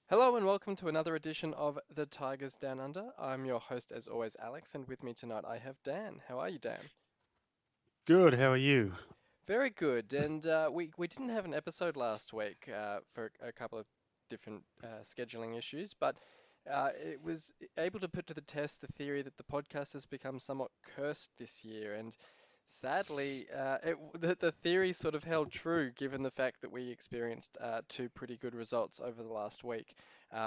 Hello and welcome to another edition of The Tigers Down Under. I'm your host, as always, Alex, and with me tonight I have Dan. How are you, Dan? Good, how are you? Very good. And we didn't have an episode last week for a couple of different scheduling issues, but it was able to put to the test the theory that the podcast has become somewhat cursed this year. And sadly, the theory sort of held true given the fact that we experienced two pretty good results over the last week,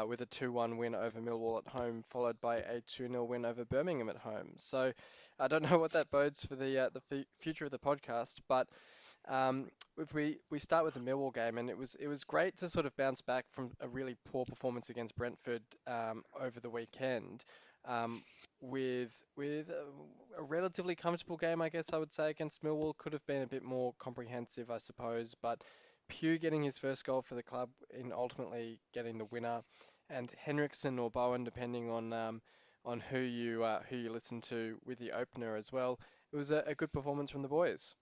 with a 2-1 win over Millwall at home, followed by a 2-0 win over Birmingham at home. So I don't know what that bodes for the future of the podcast, but if we start with the Millwall game, and it was great to sort of bounce back from a really poor performance against Brentford over the weekend, um, with a relatively comfortable game, I guess I would say, against Millwall. Could have been a bit more comprehensive, I suppose, but Pugh getting his first goal for the club in ultimately getting the winner, and Henriksen or Bowen, depending on who you listen to, with the opener as well. It was a good performance from the boys.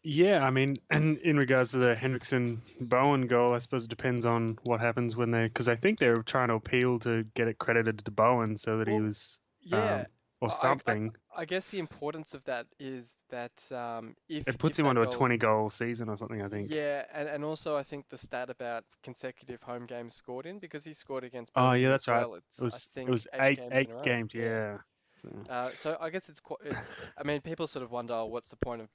Yeah, I mean, and in regards to the Hendrickson Bowen goal, I suppose it depends on what happens when because I think they were trying to appeal to get it credited to Bowen so that he Well, was, yeah, or I, I, something. I guess the importance of that is that if It puts him that onto a goal, 20 goal season or something, I think. yeah, and also I think the stat about consecutive home games scored in, because he scored against Oh, yeah, Birmingham as that's right. well. It It's, I was it think, was eight eight games in eight a row. games, Yeah. yeah. So, So I guess it's. I mean, people sort of wonder, oh, what's the point of,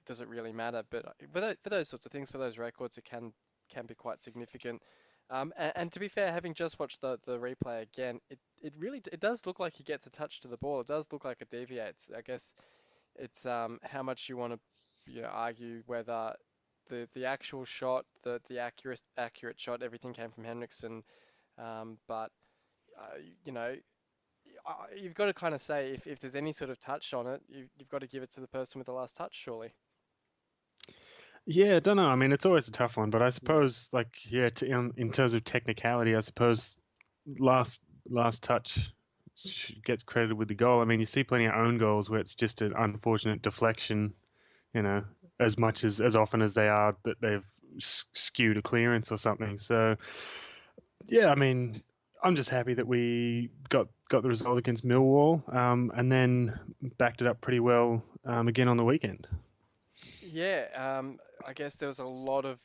does it really matter? But for those sorts of things, for those records, it can be quite significant. And to be fair, having just watched the replay again, it really it does look like he gets a touch to the ball. It does look like it deviates. I guess it's how much you want to, argue whether the actual shot, the accurate shot, everything came from Henriksen. But uh, you know, you've got to kind of say, if there's any sort of touch on it, you've got to give it to the person with the last touch, surely. yeah, I don't know. I mean, it's always a tough one, but I Yeah. suppose, like, yeah, in terms of technicality, I suppose last touch gets credited with the goal. I mean, you see plenty of own goals where it's just an unfortunate deflection, you know, as much as often as they are that they've skewed a clearance or something. So yeah, I mean, I'm just happy that we got the result against Millwall, and then backed it up pretty well again on the weekend. Yeah, I guess there was a lot of.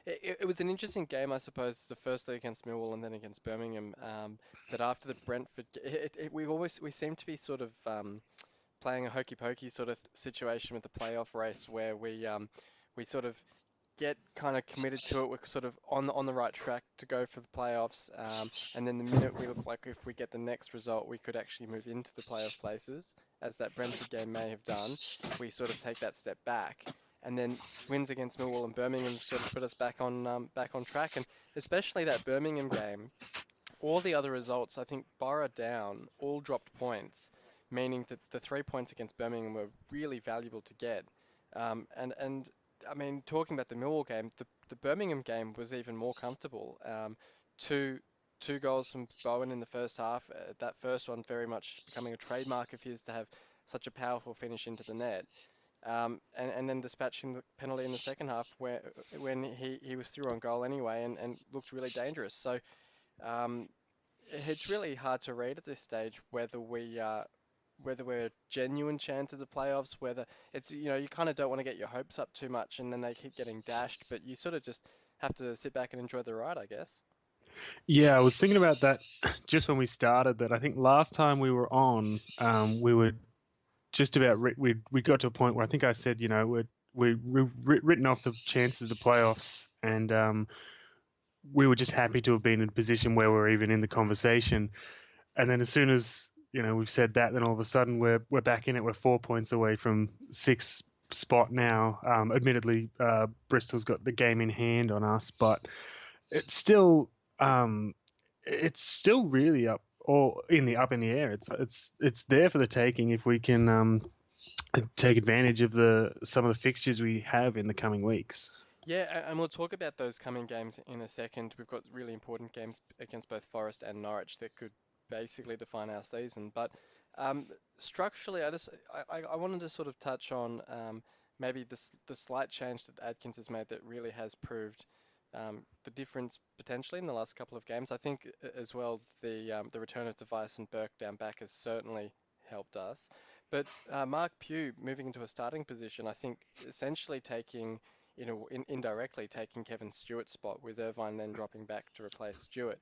It was an interesting game, I suppose. The firstly against Millwall and then against Birmingham. That after the Brentford, we seem to be sort of playing a hokey pokey sort of situation with the playoff race, where we sort of get kind of committed to it. We're sort of on the right track to go for the playoffs. And then the minute we look like, if we get the next result, we could actually move into the playoff places, as that Brentford game may have done, we sort of take that step back. And then wins against Millwall and Birmingham sort of put us back on track. And especially that Birmingham game, all the other results, I think, Borough down, all dropped points, meaning that the 3 points against Birmingham were really valuable to get. And I mean, talking about the Millwall game, the Birmingham game was even more comfortable. Two two goals from Bowen in the first half. That first one very much becoming a trademark of his, to have such a powerful finish into the net. And then dispatching the penalty in the second half, where when he was through on goal anyway, and looked really dangerous. So um, it's really hard to read at this stage whether we're a genuine chance of the playoffs, whether it's, you kind of don't want to get your hopes up too much, and then they keep getting dashed, but you sort of just have to sit back and enjoy the ride, I guess. Yeah, I was thinking about that just when we started. That I think last time we were on, we were just about we got to a point where I think I said, we written off the chances of the playoffs, and we were just happy to have been in a position where we're even in the conversation. And then as soon as we've said that, then all of a sudden we're back in it. We're 4 points away from sixth spot now. Admittedly, Bristol's got the game in hand on us, but it's still um, it's still really up or in the air. It's there for the taking if we can take advantage of the some of the fixtures we have in the coming weeks. Yeah, and we'll talk about those coming games in a second. We've got really important games against both Forest and Norwich that could basically define our season. But structurally, I wanted to sort of touch on maybe the slight change that Adkins has made that really has proved the difference potentially in the last couple of games. I think as well the return of Device and Burke down back has certainly helped us. But Mark Pugh moving into a starting position, I think essentially taking, indirectly taking Kevin Stewart's spot with Irvine then dropping back to replace Stewart.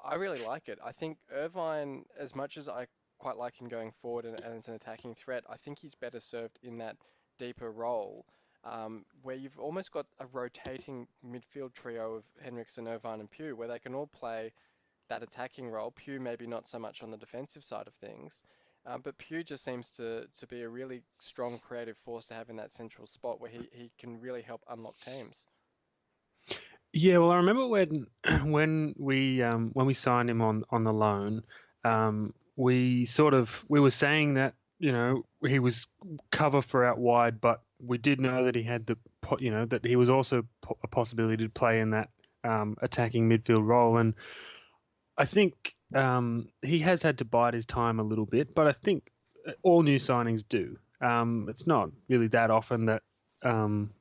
I really like it. I think Irvine, as much as I quite like him going forward and as an attacking threat, I think he's better served in that deeper role, where you've almost got a rotating midfield trio of Henriksen, Irvine, and Pugh, where they can all play that attacking role. Pugh maybe not so much on the defensive side of things, but Pugh just seems to be a really strong creative force to have in that central spot where he can really help unlock teams. Yeah, well, I remember when when we signed him on the loan, we were saying that he was cover for out wide, but we did know that he had that he was also a possibility to play in that attacking midfield role, and I think he has had to bide his time a little bit, but I think all new signings do. It's not really that often that um,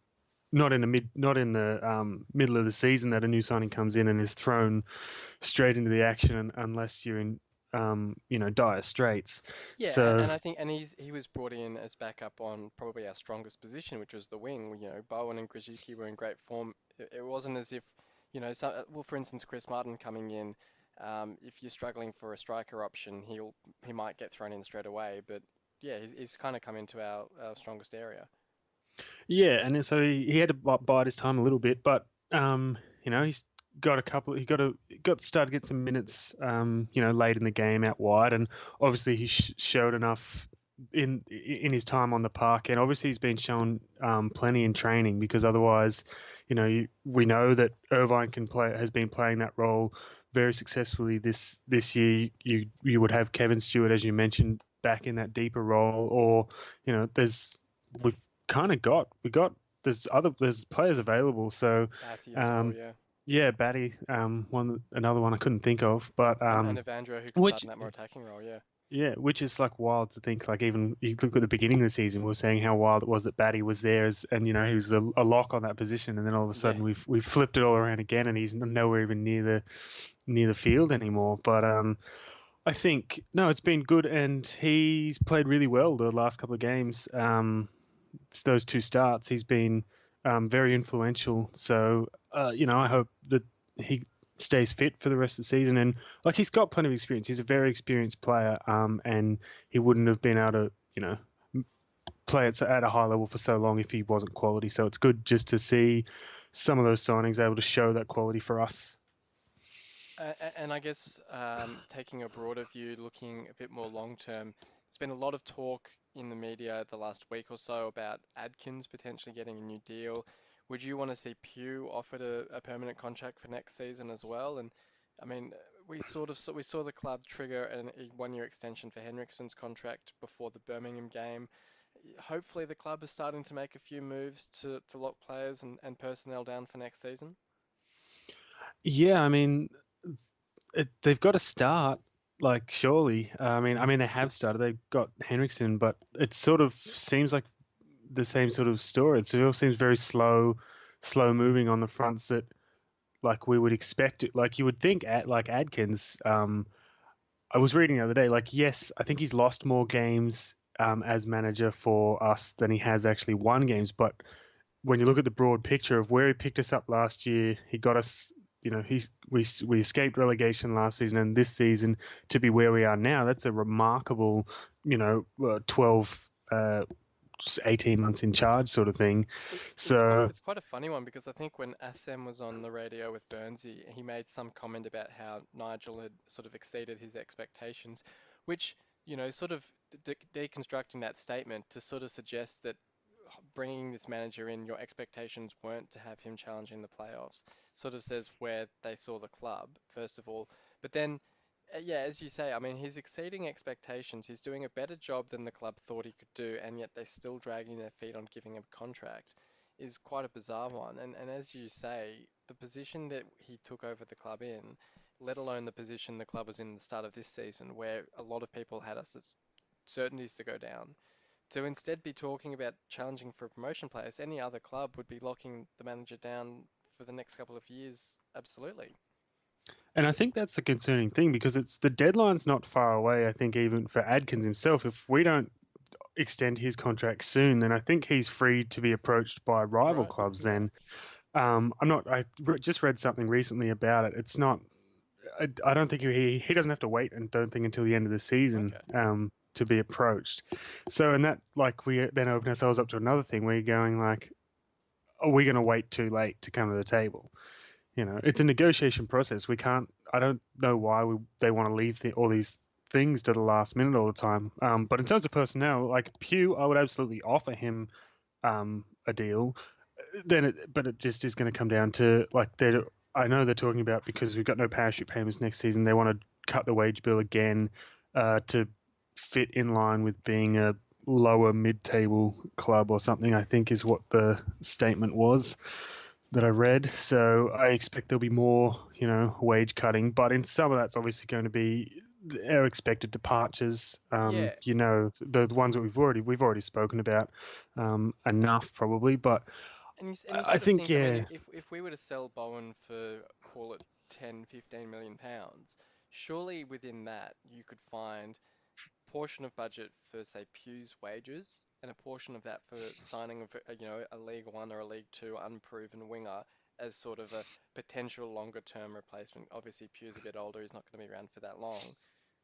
not in the middle of the season that a new signing comes in and is thrown straight into the action unless you're in dire straits. Yeah, So and I think he was brought in as backup on probably our strongest position, which was the wing. Bowen and Krzyzewski were in great form. It wasn't as if, well, for instance, Chris Martin coming in, if you're struggling for a striker option, he might get thrown in straight away. But yeah, he's kind of come into our strongest area. yeah, and then so he had to bide his time a little bit, but he's got a couple. Got started to get some minutes, late in the game out wide, and obviously he showed enough in his time on the park, and obviously he's been shown plenty in training because otherwise, we know that Irvine has been playing that role very successfully this year. You would have Kevin Stewart, as you mentioned, back in that deeper role, or we've kind of got there's players available. So Batty as well, um, yeah. yeah, Batty, another one I couldn't think of, but And Evandro who could start which in that more attacking role, yeah. yeah, which is like wild to think. Like even you look at the beginning of the season, we were saying how wild it was that Batty was there as, and he was a lock on that position, and then all of a Yeah. sudden we've flipped it all around again, and he's nowhere even near the field anymore. But I think no, it's been good, and he's played really well the last couple of games. Those two starts, he's been very influential. So, I hope that he stays fit for the rest of the season. And like he's got plenty of experience. He's a very experienced player, and he wouldn't have been able to, play at a high level for so long if he wasn't quality. So it's good just to see some of those signings able to show that quality for us. And I guess taking a broader view, looking a bit more long term, there's been a lot of talk in the media the last week or so about Adkins potentially getting a new deal. Would you want to see Pugh offered a permanent contract for next season as well? And I mean, we saw the club trigger a 1 year extension for Henriksen's contract before the Birmingham game. Hopefully, the club is starting to make a few moves to lock players and personnel down for next season. Yeah, I mean, they've got to start. Like surely, I mean they have started. They've got Henriksen, but it sort of seems like the same sort of story. It all seems very slow moving on the fronts that like we would expect it. Like you would think at like Adkins. I was reading the other day. Like yes, I think he's lost more games as manager for us than he has actually won games. But when you look at the broad picture of where he picked us up last year, he got us. We escaped relegation last season, and this season to be where we are now, that's a remarkable, 12 18 months in charge sort of thing. So It's quite a funny one because I think when Assem was on the radio with Burnsy, he made some comment about how Nigel had sort of exceeded his expectations, which, sort of deconstructing that statement to sort of suggest that bringing this manager in, your expectations weren't to have him challenging the playoffs. Sort of says where they saw the club, first of all. But then, yeah, as you say, I mean, he's exceeding expectations. He's doing a better job than the club thought he could do, and yet they're still dragging their feet on giving him a contract. Is quite a bizarre one. And as you say, the position that he took over the club in, let alone the position the club was in at the start of this season, where a lot of people had us as certainties to go down, to instead be talking about challenging for promotion players, any other club would be locking the manager down for the next couple of years, absolutely. And I think that's the concerning thing because it's the deadline's not far away. I think even for Adkins himself, if we don't extend his contract soon, then I think he's free to be approached by rival Right. clubs. Yeah. Then I'm not. Just read something recently about it. It's not. I don't think he doesn't have to wait and don't think until the end of the season Okay. to be approached. So and that like we then open ourselves up to another thing where you're going like, are we going to wait too late to come to the table? You know, it's a negotiation process. We can't. I don't know why they want to leave all these things to the last minute all the time. But in terms of personnel, like Pugh, I would absolutely offer him a deal. But it just is going to come down to like they. I know they're talking about because we've got no parachute payments next season. They want to cut the wage bill again to fit in line with being a lower mid-table club or something. I think is what the statement was that I read. So I expect there'll be more, wage cutting, but in some of that's obviously going to be our expected departures. Yeah. The ones that we've already spoken about enough probably, but And you I sort of think think, I mean, yeah, if we were to sell Bowen for, call it 10, 15 million pounds, surely within that you could find portion of budget for, say, Pugh's wages, and a portion of that for signing of, a League One or a League Two unproven winger as sort of a potential longer term replacement. Obviously, Pugh's a bit older, he's not going to be around for that long.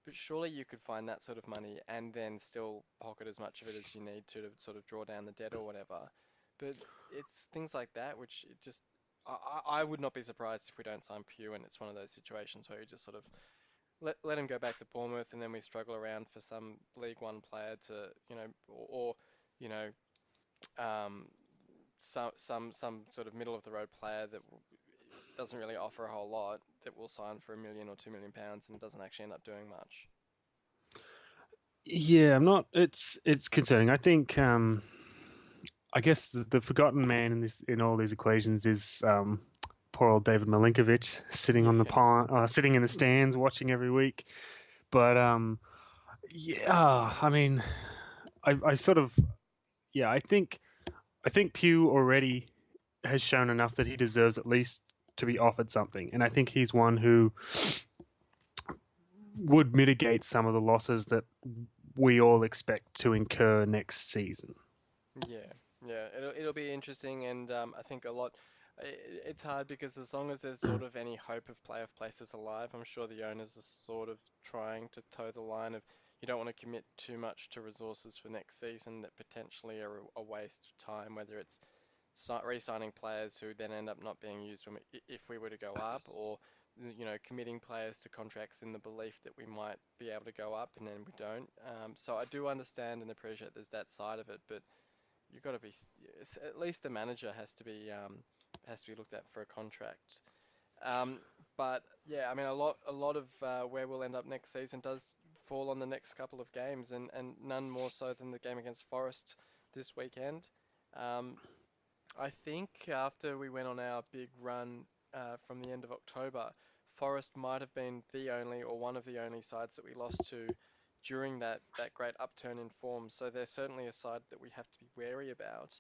But surely you could find that sort of money and then still pocket as much of it as you need to sort of draw down the debt or whatever. But it's things like that which it just I would not be surprised if we don't sign Pugh and it's one of those situations where you just sort of let him go back to Bournemouth, and then we struggle around for some League One player to, or you know, um, some sort of middle of the road player that doesn't really offer a whole lot that will sign for £1 million or £2 million and doesn't actually end up doing much. yeah, I'm not. It's concerning. I think I guess the forgotten man in all these equations is poor old David Milinkovic sitting on the Yeah, pond, sitting in the stands watching every week. But yeah, I mean, I sort of yeah, I think Pugh already has shown enough that he deserves at least to be offered something, and I think he's one who would mitigate some of the losses that we all expect to incur next season. yeah, yeah. It'll be interesting, and I think a lot. It's hard because as long as there's sort of any hope of playoff places alive, I'm sure the owners are sort of trying to toe the line of you don't want to commit too much to resources for next season that potentially are a waste of time, whether it's re-signing players who then end up not being used if we were to go up, or committing players to contracts in the belief that we might be able to go up and then we don't. So I do understand and appreciate there's that side of it, but you've got to be at least the manager has to be looked at for a contract. Um, but yeah, I mean a lot of where we'll end up next season does fall on the next couple of games, and none more so than the game against Forest this weekend. Um, I think after we went on our big run from the end of October, Forest might have been the only or one of the only sides that we lost to during that great upturn in form. So they're certainly a side that we have to be wary about.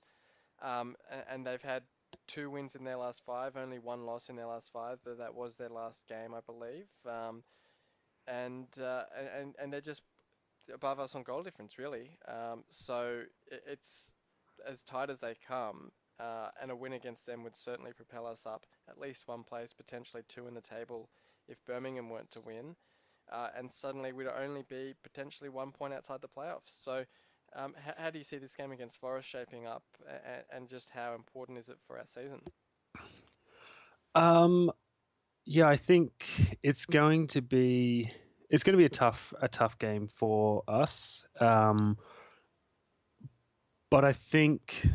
And they've had two wins in their last five, only one loss in their last five. Though that was their last game, I believe. And they're just above us on goal difference, really. So it's as tight as they come, and a win against them would certainly propel us up at least one place, potentially two in the table if Birmingham weren't to win. And suddenly we'd only be potentially 1 point outside the playoffs. So, how do you see this game against Forest shaping up, and just how important is it for our season? Um, yeah, I think it's going to be it's going to be a tough game for us. But I think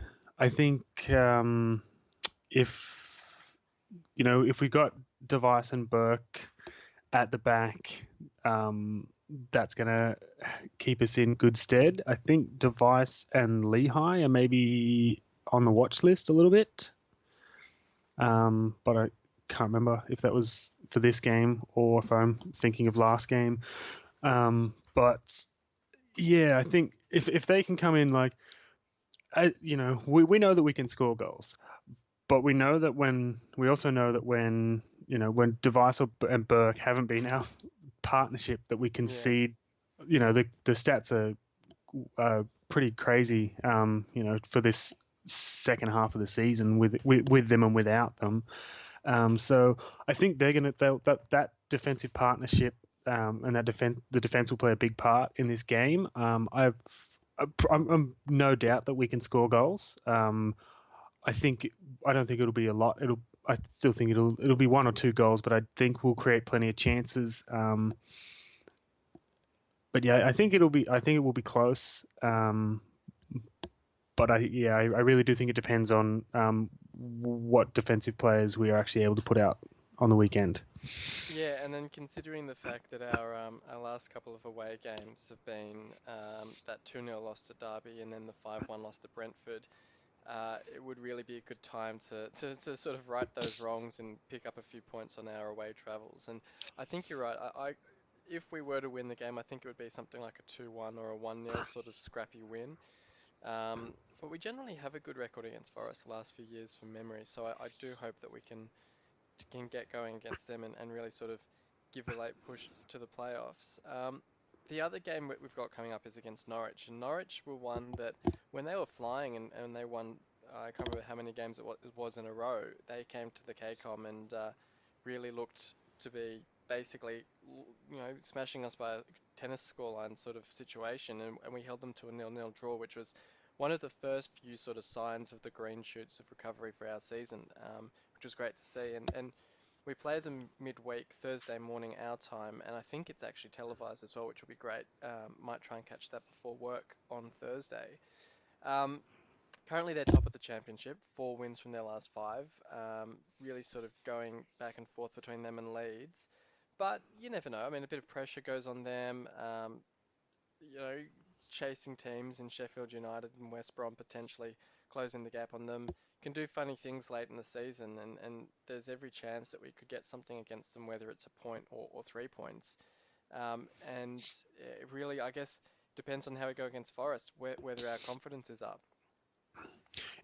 if if we got Device and Burke at the back, that's going to keep us in good stead. I think Device and Lehigh are maybe on the watch list a little bit, but I can't remember if that was for this game or if I'm thinking of last game. But yeah, I think if they can come in like, we know that we can score goals, but we also know that when when Device and Burke haven't been our partnership, that we Yeah, concede. The stats are pretty crazy. For this second half of the season with them and without them. So I think that defensive partnership and the defense will play a big part in this game. I'm no doubt that we can score goals. I think I don't think it'll be a lot. I still think it'll be one or two goals, but I think we'll create plenty of chances. But yeah, I think it will be close. But I really do think it depends on what defensive players we are actually able to put out on the weekend. yeah, and then considering the fact that our last couple of away games have been that 2-0 loss to Derby and then the 5-1 loss to Brentford, it would really be a good time to sort of right those wrongs and pick up a few points on our away travels. And I think you're right. If we were to win the game, I think it would be something like a 2-1 or a 1-0 sort of scrappy win. But we generally have a good record against Forest the last few years from memory, so I do hope that we can get going against them and really sort of give a late push to the playoffs. The other game that we've got coming up is against Norwich, and Norwich were one that when they were flying and they won, I can't remember how many games it was in a row, they came to the KCOM and really looked to be basically, smashing us by a tennis scoreline sort of situation, and we held them to a nil-nil draw, which was one of the first few sort of signs of the green shoots of recovery for our season. Which was great to see. And we play them midweek, Thursday morning our time, and I think it's actually televised as well, which will be great. Might try and catch that before work on Thursday. Um, Currently, they're top of the championship, 4 wins from their last five. Really sort of going back and forth between them and Leeds. But you never know. I mean, a bit of pressure goes on them. You know, chasing teams in Sheffield United and West Brom potentially closing the gap on them can do funny things late in the season, and there's every chance that we could get something against them, whether it's a point or 3 points. And it really, I guess, depends on how we go against Forest, whether our confidence is up.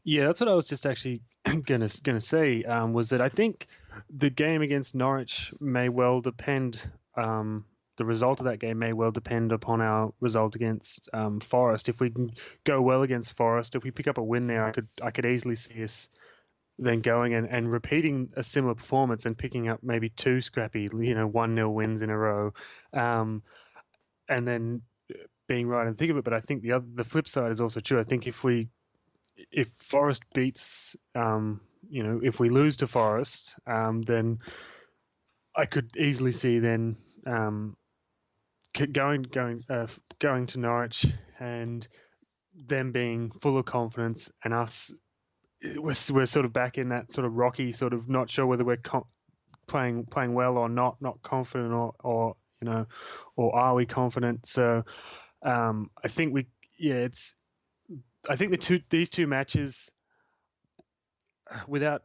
Yeah, that's what I was just actually gonna say. Was that I think the game against Norwich may well depend. The result of that game may well depend upon our result against Forest. If we can go well against Forest, if we pick up a win there, I could easily see us then going and repeating a similar performance and picking up maybe two scrappy, 1-0 wins in a row, um, and then being right and think of it. But I think the flip side is also true. I think if Forest beats, if we lose to Forest, then I could easily see then going to Norwich and them being full of confidence and us we're sort of back in that sort of rocky sort of not sure whether we're playing well or not confident or or are we confident? So I think it's I think these two matches without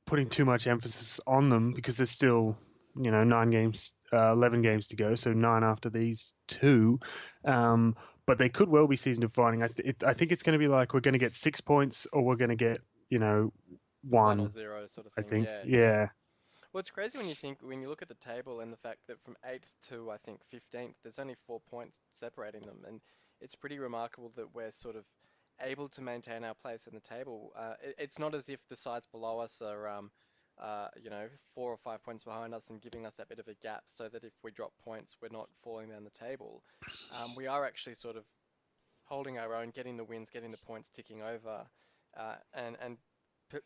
putting too much emphasis on them because there's still 9 games, 11 games to go, so 9 after these two. But they could well be season defining. I think it's going to be like we're going to get 6 points or we're going to get 1 or one. 0 sort of I thing. think, Yeah, yeah. yeah, Well, it's crazy when you look at the table and the fact that from 8th to I think 15th, there's only 4 points separating them, and it's pretty remarkable that we're sort of able to maintain our place in the table. It's not as if the sides below us are, 4 or 5 points behind us and giving us that bit of a gap, so that if we drop points, we're not falling down the table. We are actually sort of holding our own, getting the wins, getting the points ticking over, and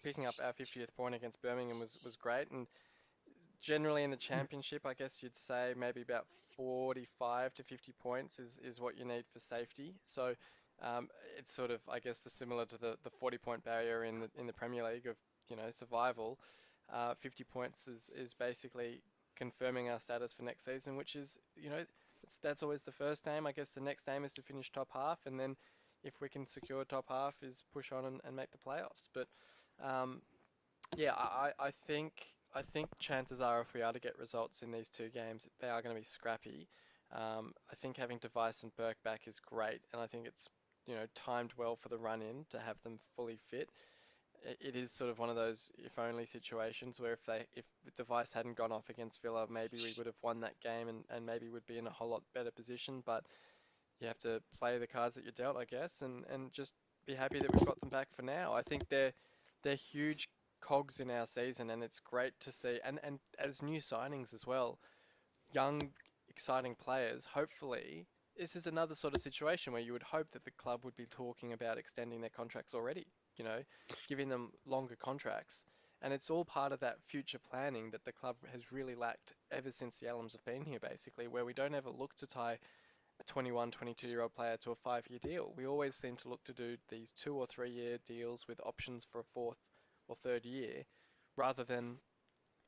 picking up our 50th point against Birmingham was great. And generally in the championship, I guess you'd say maybe about 45 to 50 points is what you need for safety. So um, it's sort of, I guess, similar to the 40-point barrier in the Premier League of, survival. 50 points is basically confirming our status for next season, which is, that's always the first aim. I guess the next aim is to finish top half, and then if we can secure top half, is push on and make the playoffs. But um, yeah, I think chances are if we are to get results in these two games, they are going to be scrappy. I think having Device and Burke back is great, and I think it's timed well for the run in to have them fully fit. it is sort of one of those if only situations where if the device hadn't gone off against Villa, maybe we would have won that game and maybe would be in a whole lot better position. But you have to play the cards that you're dealt, I guess, and just be happy that we've got them back for now. I think they're huge cogs in our season, and it's great to see. And as new signings as well, young, exciting players. Hopefully, this is another sort of situation where you would hope that the club would be talking about extending their contracts already. You know, giving them longer contracts. And it's all part of that future planning that the club has really lacked ever since the Allams have been here, basically, where we don't ever look to tie a 21, 22-year-old player to a 5-year deal. We always seem to look to do these 2 or 3 year deals with options for a fourth or third year, rather than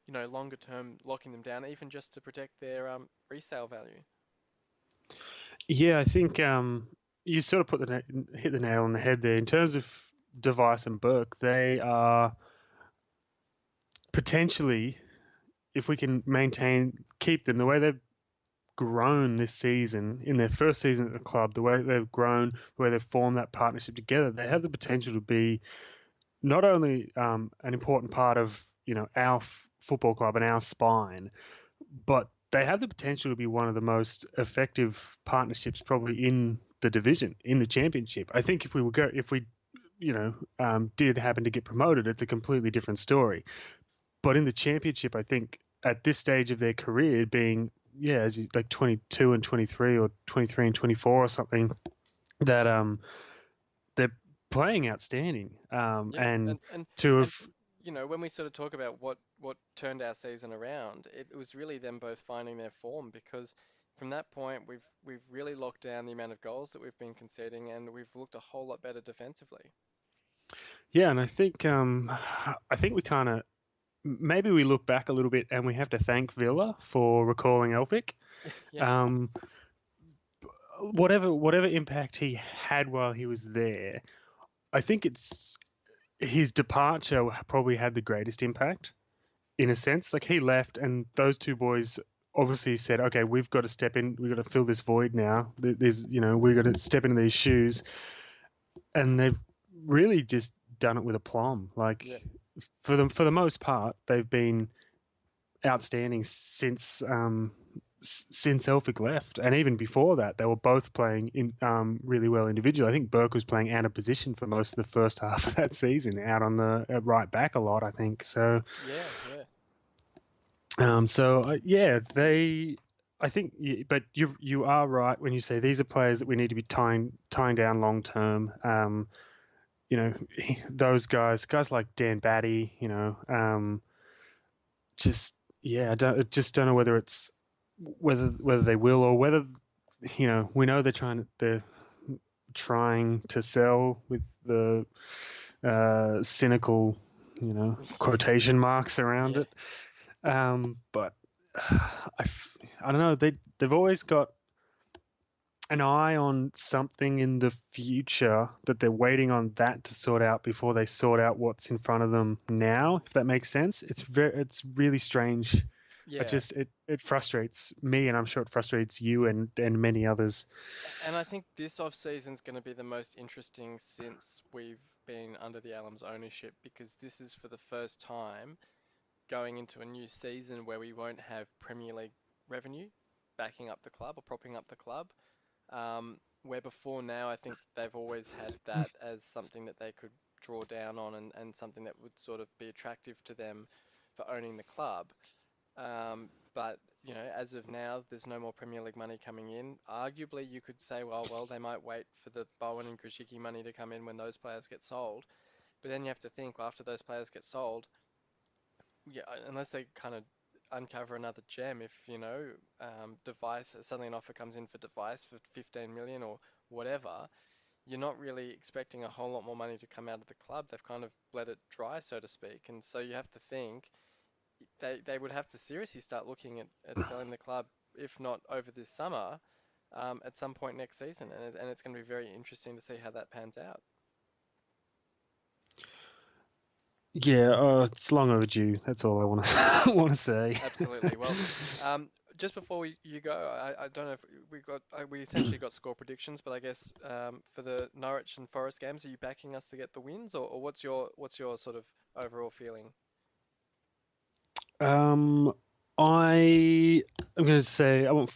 longer term locking them down, even just to protect their resale value. Yeah, I think you sort of hit the nail on the head there. In terms of Device and Burke, they are potentially, if we can keep them the way they've grown this season, in their first season at the club, the way they've grown, the way they've formed that partnership together, they have the potential to be not only an important part of our football club and our spine, but they have the potential to be one of the most effective partnerships probably in the division, in the championship. I think if we did happen to get promoted, it's a completely different story. But in the championship, I think at this stage of their career, being as you, like 22 and 23 or 23 and 24 or something, that they're playing outstanding. Yeah, And and and to and have when we sort of talk about what turned our season around, it was really them both finding their form, because from that point we've really locked down the amount of goals that we've been conceding, and we've looked a whole lot better defensively. yeah, and I think we kind of maybe we look back a little bit and we have to thank Villa for recalling Elphick. Yeah, Um, whatever impact he had while he was there, I think it's his departure probably had the greatest impact in a sense. Like he left, and those two boys obviously said, "Okay, we've got to step in. We've got to fill this void now. We've got to step into these shoes." And they've really just done it with aplomb. Like yeah, for the most part, they've been outstanding since Elphick left, and even before that, they were both playing in really well individually. I think Burke was playing out of position for most of the first half of that season, out on the right back a lot. I think so. yeah, yeah, Yeah, I think, but you are right when you say these are players that we need to be tying down long term. Those guys like Dan Batty, just yeah, I just don't know whether they will, or whether we know they're trying to sell with the cynical quotation marks around yeah. it. But I don't know. They've always got an eye on something in the future that they're waiting on that to sort out before they sort out what's in front of them now. If that makes sense, it's really strange. Yeah. It frustrates me, and I'm sure it frustrates you and many others. And I think this off season's going to be the most interesting since we've been under the Allams ownership, because this is for the first time going into a new season where we won't have Premier League revenue backing up the club or propping up the club. Where before now, I think they've always had that as something that they could draw down on, and something that would sort of be attractive to them for owning the club. But as of now, there's no more Premier League money coming in. Arguably, you could say, well, they might wait for the Bowen and Krishiki money to come in when those players get sold. But then you have to think, well, after those players get sold, yeah, unless they kind of uncover another gem, if Device suddenly an offer comes in for Device for 15 million or whatever, you're not really expecting a whole lot more money to come out of the club. They've kind of let it dry, so to speak, and so you have to think they would have to seriously start looking at selling the club, if not over this summer, at some point next season, and it's going to be very interesting to see how that pans out. Yeah, it's long overdue. That's all I want to want to say. Absolutely. Well, just before you go, I don't know if we essentially got score predictions, but I guess for the Norwich and Forest games, are you backing us to get the wins, or what's your sort of overall feeling? Um, I'm going to say I'm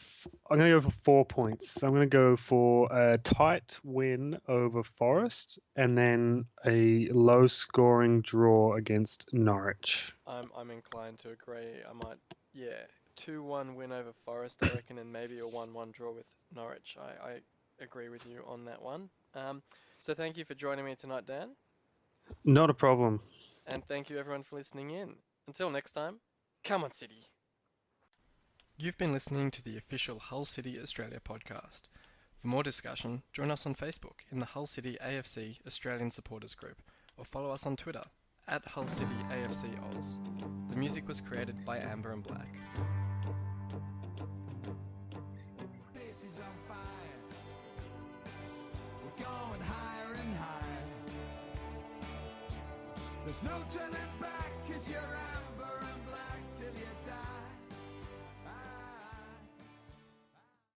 going to go for 4 points. I'm going to go for a tight win over Forest and then a low-scoring draw against Norwich. I'm inclined to agree. I might, yeah, 2-1 win over Forest, I reckon, and maybe a 1-1 draw with Norwich. I agree with you on that one. So thank you for joining me tonight, Dan, Not a problem. and thank you everyone for listening in. Until next time, come on, City. You've been listening to the official Hull City Australia podcast. For more discussion, join us on Facebook in the Hull City AFC Australian Supporters Group, or follow us on Twitter at Hull City AFC Oz. The music was created by Amber and Black. This is on fire. We're going higher and higher. There's no turning back 'cause you're